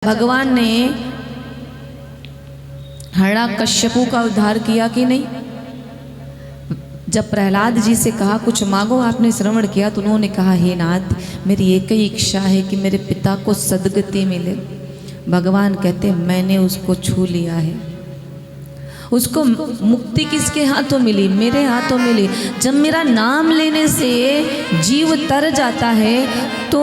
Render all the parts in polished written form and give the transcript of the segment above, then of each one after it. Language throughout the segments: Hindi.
भगवान ने हिरण्यकश्यपु का उद्धार किया कि नहीं? जब प्रहलाद जी से कहा कुछ मांगो, आपने श्रवण किया तो उन्होंने कहा हे नाथ, मेरी एक ही इच्छा है कि मेरे पिता को सद्गति मिले। भगवान कहते मैंने उसको छू लिया है। उसको मुक्ति किसके हाथों मिली? मेरे हाथों मिली। जब मेरा नाम लेने से जीव तर जाता है तो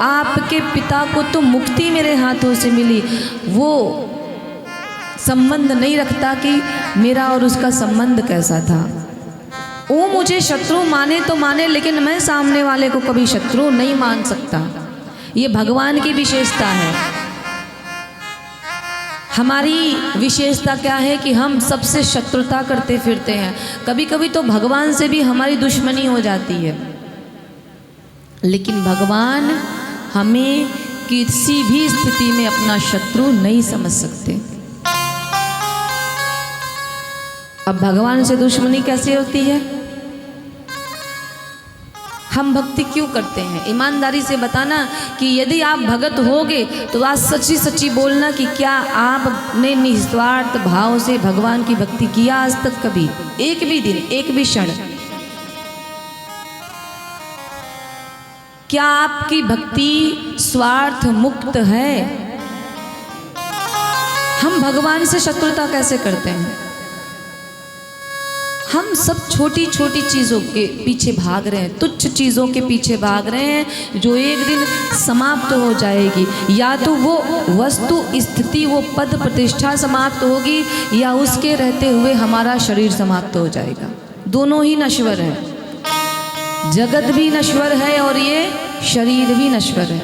आपके पिता को तो मुक्ति मेरे हाथों से मिली। वो संबंध नहीं रखता कि मेरा और उसका संबंध कैसा था। वो मुझे शत्रु माने तो माने, लेकिन मैं सामने वाले को कभी शत्रु नहीं मान सकता। ये भगवान की विशेषता है। हमारी विशेषता क्या है कि हम सबसे शत्रुता करते फिरते हैं। कभी कभी तो भगवान से भी हमारी दुश्मनी हो जाती है, लेकिन भगवान हमें किसी भी स्थिति में अपना शत्रु नहीं समझ सकते। अब भगवान से दुश्मनी कैसे होती है? हम भक्ति क्यों करते हैं? ईमानदारी से बताना कि यदि आप भगत होगे तो आज सच्ची सच्ची बोलना कि क्या आपने निस्वार्थ भाव से भगवान की भक्ति किया आज तक? कभी एक भी दिन, एक भी क्षण? क्या आपकी भक्ति स्वार्थ मुक्त है? हम भगवान से शत्रुता कैसे करते हैं? हम सब छोटी छोटी चीज़ों के पीछे भाग रहे हैं, तुच्छ चीज़ों के पीछे भाग रहे हैं जो एक दिन समाप्त हो जाएगी। या तो वो वस्तु स्थिति, वो पद प्रतिष्ठा समाप्त होगी, या उसके रहते हुए हमारा शरीर समाप्त हो जाएगा। दोनों ही नश्वर है। जगत भी नश्वर है और ये शरीर भी नश्वर है।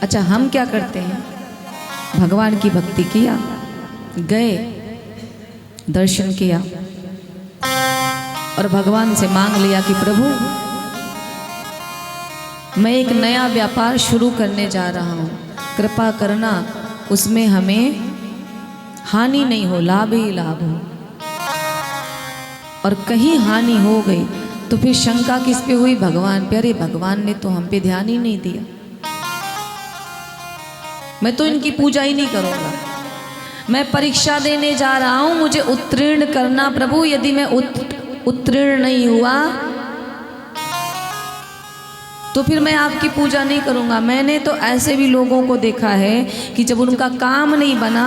अच्छा, हम क्या करते हैं? भगवान की भक्ति किया, गए, दर्शन किया और भगवान से मांग लिया कि प्रभु मैं एक नया व्यापार शुरू करने जा रहा हूँ, कृपा करना उसमें हमें हानि नहीं हो, लाभ ही लाभ हो। और कहीं हानि हो गई तो फिर शंका किस पे हुई? भगवान पे। अरे भगवान ने तो हम पे ध्यान ही नहीं दिया, मैं तो इनकी पूजा ही नहीं करूँगा। मैं परीक्षा देने जा रहा हूँ, मुझे उत्तीर्ण करना प्रभु। यदि मैं उत्तीर्ण नहीं हुआ तो फिर मैं आपकी पूजा नहीं करूँगा। मैंने तो ऐसे भी लोगों को देखा है कि जब उनका काम नहीं बना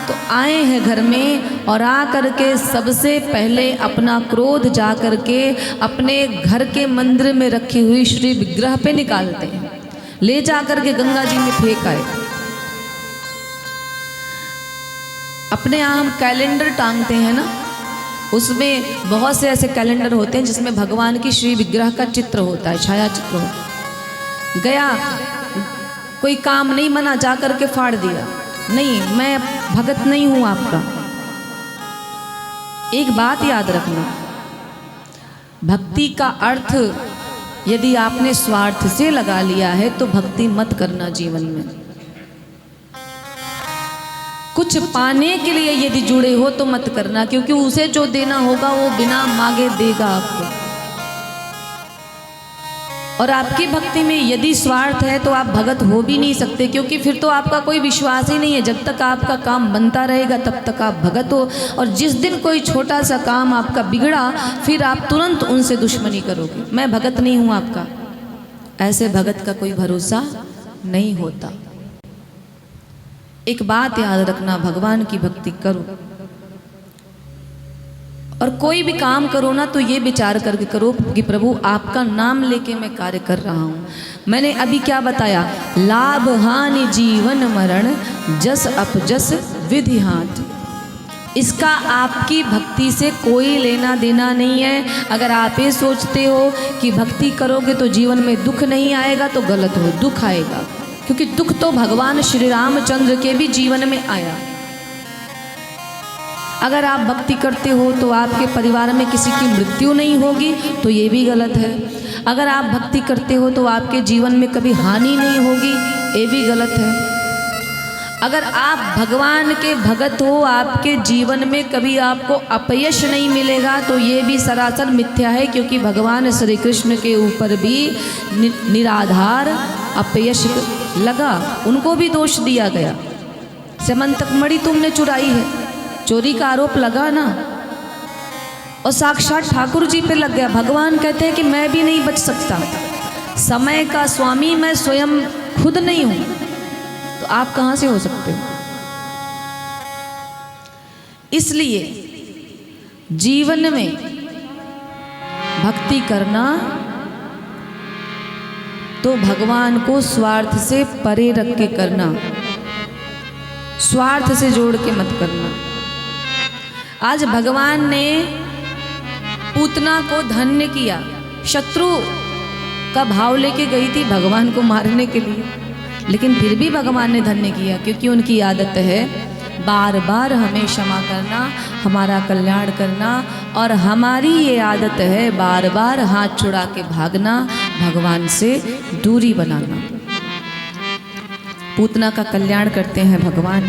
तो आए हैं घर में और आ करके सबसे पहले अपना क्रोध जा करके अपने घर के मंदिर में रखी हुई श्री विग्रह पे निकालते हैं, ले जा करके गंगा जी में फेंक आए। अपने यहाँ हम कैलेंडर टांगते हैं ना, उसमें बहुत से ऐसे कैलेंडर होते हैं जिसमें भगवान की श्री विग्रह का चित्र होता है, छाया चित्र होता है। गया, कोई काम नहीं बना, जा करके फाड़ दिया। नहीं, मैं भगत नहीं हूं आपका। एक बात याद रखना, भक्ति का अर्थ यदि आपने स्वार्थ से लगा लिया है तो भक्ति मत करना जीवन में। कुछ पाने के लिए यदि जुड़े हो तो मत करना, क्योंकि उसे जो देना होगा वो बिना मांगे देगा आपको। और आपकी भक्ति में यदि स्वार्थ है तो आप भगत हो भी नहीं सकते, क्योंकि फिर तो आपका कोई विश्वास ही नहीं है। जब तक आपका काम बनता रहेगा तब तक आप भगत हो, और जिस दिन कोई छोटा सा काम आपका बिगड़ा फिर आप तुरंत उनसे दुश्मनी करोगे। मैं भगत नहीं हूँ आपका, ऐसे भगत का कोई भरोसा नहीं होता। एक बात याद रखना, भगवान की भक्ति करो और कोई भी काम करो ना तो ये विचार करके करो कि प्रभु आपका नाम लेके मैं कार्य कर रहा हूँ। मैंने अभी क्या बताया? लाभ हानि जीवन मरण जस अपजस विधि हाथ। इसका आपकी भक्ति से कोई लेना देना नहीं है। अगर आप ये सोचते हो कि भक्ति करोगे तो जीवन में दुख नहीं आएगा तो गलत हो, दुख आएगा। क्योंकि दुख तो भगवान श्री रामचंद्र के भी जीवन में आया। अगर आप भक्ति करते हो तो आपके परिवार में किसी की मृत्यु नहीं होगी तो ये भी गलत है। अगर आप भक्ति करते हो तो आपके जीवन में कभी हानि नहीं होगी, ये भी गलत है। अगर आप भगवान के भगत हो, आपके जीवन में कभी आपको अपयश नहीं मिलेगा तो ये भी सरासर मिथ्या है, क्योंकि भगवान श्री कृष्ण के ऊपर भी निराधार अपयश लगा, उनको भी दोष दिया गया। स्यमंतक मणि तुमने चुराई है, चोरी का आरोप लगा ना, और साक्षात ठाकुर जी पे लग गया। भगवान कहते हैं कि मैं भी नहीं बच सकता, समय का स्वामी मैं स्वयं खुद नहीं हूं, तो आप कहां से हो सकते हो। इसलिए जीवन में भक्ति करना तो भगवान को स्वार्थ से परे रख के करना, स्वार्थ से जोड़ के मत करना। आज भगवान ने पूतना को धन्य किया, शत्रु का भाव लेके गई थी भगवान को मारने के लिए, लेकिन फिर भी भगवान ने धन्य किया, क्योंकि उनकी आदत है बार बार हमें क्षमा करना, हमारा कल्याण करना, और हमारी ये आदत है बार बार हाथ छुड़ा के भागना, भगवान से दूरी बनाना। पूतना का कल्याण करते हैं भगवान।